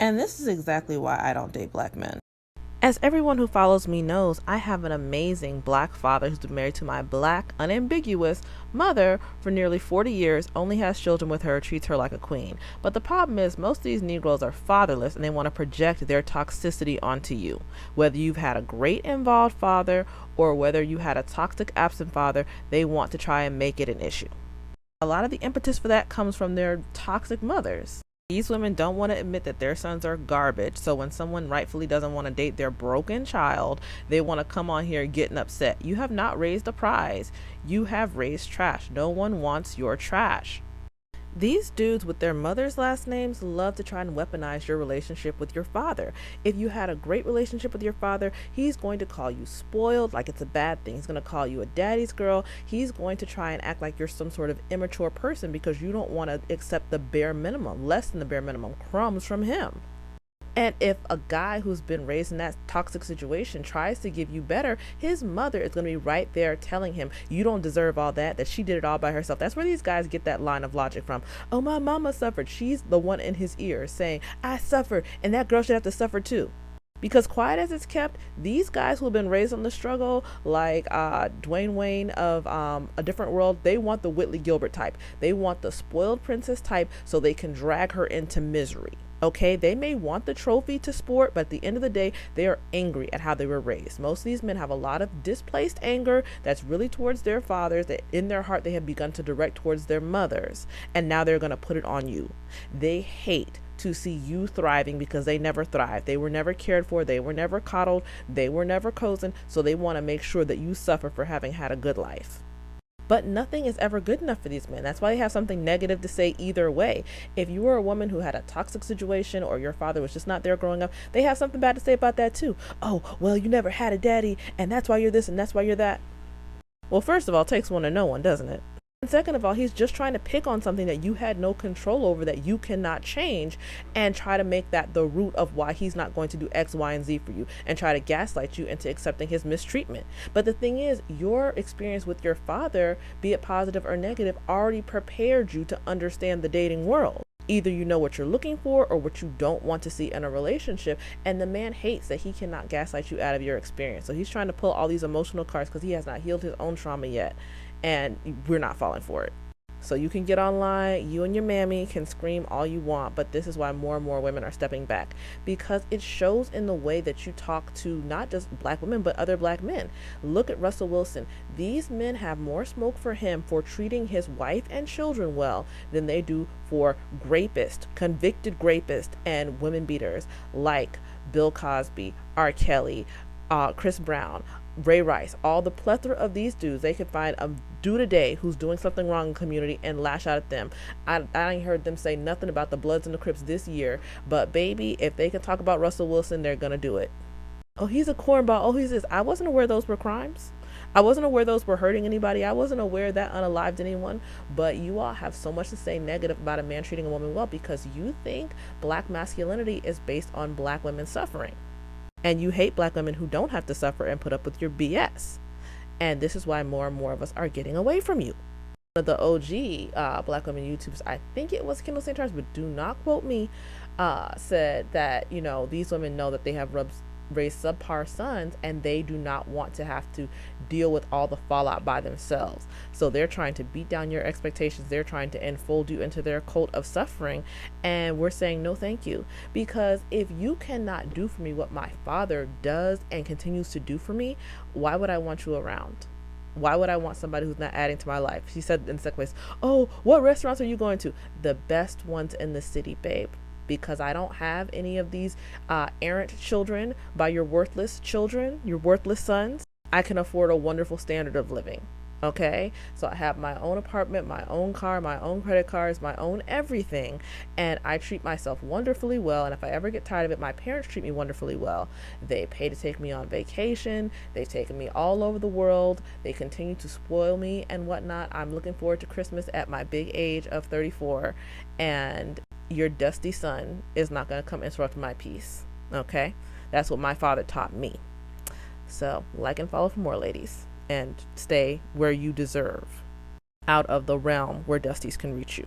And this is exactly why I don't date black men. As everyone who follows me knows, I have an amazing black father who's been married to my black, unambiguous mother for nearly 40 years, only has children with her, treats her like a queen. But the problem is, most of these Negroes are fatherless and they want to project their toxicity onto you. Whether you've had a great involved father or whether you had a toxic absent father, they want to try and make it an issue. A lot of the impetus for that comes from their toxic mothers. These women don't want to admit that their sons are garbage, so when someone rightfully doesn't want to date their broken child, they want to come on here getting upset. You have not raised a prize. You have raised trash. No one wants your trash. These dudes with their mother's last names love to try and weaponize your relationship with your father. If you had a great relationship with your father, he's going to call you spoiled, like it's a bad thing. He's going to call you a daddy's girl. He's going to try and act like you're some sort of immature person because you don't want to accept the bare minimum, less than the bare minimum, crumbs from him. And if a guy who's been raised in that toxic situation tries to give you better, his mother is going to be right there telling him, you don't deserve all that she did it all by herself. That's where these guys get that line of logic from. Oh, my mama suffered. She's the one in his ear saying, I suffered, and that girl should have to suffer too. Because quiet as it's kept, these guys who have been raised on the struggle, like Dwayne Wayne of A Different World, they want the Whitley Gilbert type. They want the spoiled princess type so they can drag her into misery. Okay, they may want the trophy to sport, but at the end of the day, they are angry at how they were raised. Most of these men have a lot of displaced anger that's really towards their fathers, that in their heart they have begun to direct towards their mothers, and now they're going to put it on you. They hate to see you thriving because they never thrived. They were never cared for. They were never coddled. They were never cozened. So they want to make sure that you suffer for having had a good life. But nothing is ever good enough for these men. That's why they have something negative to say either way. If you were a woman who had a toxic situation or your father was just not there growing up, they have something bad to say about that too. Oh, well, you never had a daddy and that's why you're this and that's why you're that. Well, first of all, it takes one to know one, doesn't it? And second of all, he's just trying to pick on something that you had no control over, that you cannot change, and try to make that the root of why he's not going to do X, Y, and Z for you, and try to gaslight you into accepting his mistreatment. But the thing is, your experience with your father, be it positive or negative, already prepared you to understand the dating world. Either you know what you're looking for or what you don't want to see in a relationship, and the man hates that he cannot gaslight you out of your experience. So he's trying to pull all these emotional cards because he has not healed his own trauma yet, and we're not falling for it. So you can get online, you and your mammy can scream all you want, but this is why more and more women are stepping back, because it shows in the way that you talk to not just black women, but other black men. Look at Russell Wilson. These men have more smoke for him for treating his wife and children well than they do for rapists, convicted rapists, and women beaters like Bill Cosby, R. Kelly, Chris Brown, Ray Rice, all the plethora of these dudes. They could find a dude today who's doing something wrong in the community and lash out at them. I ain't heard them say nothing about the Bloods and the Crips this year, but baby, if they can talk about Russell Wilson, they're gonna do it. Oh, he's a cornball. Oh, he's this. I wasn't aware those were crimes. I wasn't aware those were hurting anybody. I wasn't aware that unalived anyone. But you all have so much to say negative about a man treating a woman well because you think black masculinity is based on black women suffering. And you hate black women who don't have to suffer and put up with your BS. And this is why more and more of us are getting away from you. One of the OG black women YouTubers, I think it was Kendall St. Charles, but do not quote me, said that, these women know that they have raised subpar sons and they do not want to have to deal with all the fallout by themselves. So they're trying to beat down your expectations. They're trying to enfold you into their cult of suffering. And we're saying no thank you. Because if you cannot do for me what my father does and continues to do for me, why would I want you around? Why would I want somebody who's not adding to my life? She said in the second place, oh, what restaurants are you going to? The best ones in the city, babe. Because I don't have any of these errant children by your worthless children, your worthless sons. I can afford a wonderful standard of living. Okay, so I have my own apartment, my own car, my own credit cards, my own everything, and I treat myself wonderfully well. And if I ever get tired of it, my parents treat me wonderfully well. They pay to take me on vacation. They've taken me all over the world. They continue to spoil me and whatnot. I'm looking forward to Christmas at my big age of 34, and your dusty son is not going to come interrupt my peace. Okay, that's what my father taught me. So like and follow for more, ladies. And stay where you deserve, out of the realm where dusties can reach you.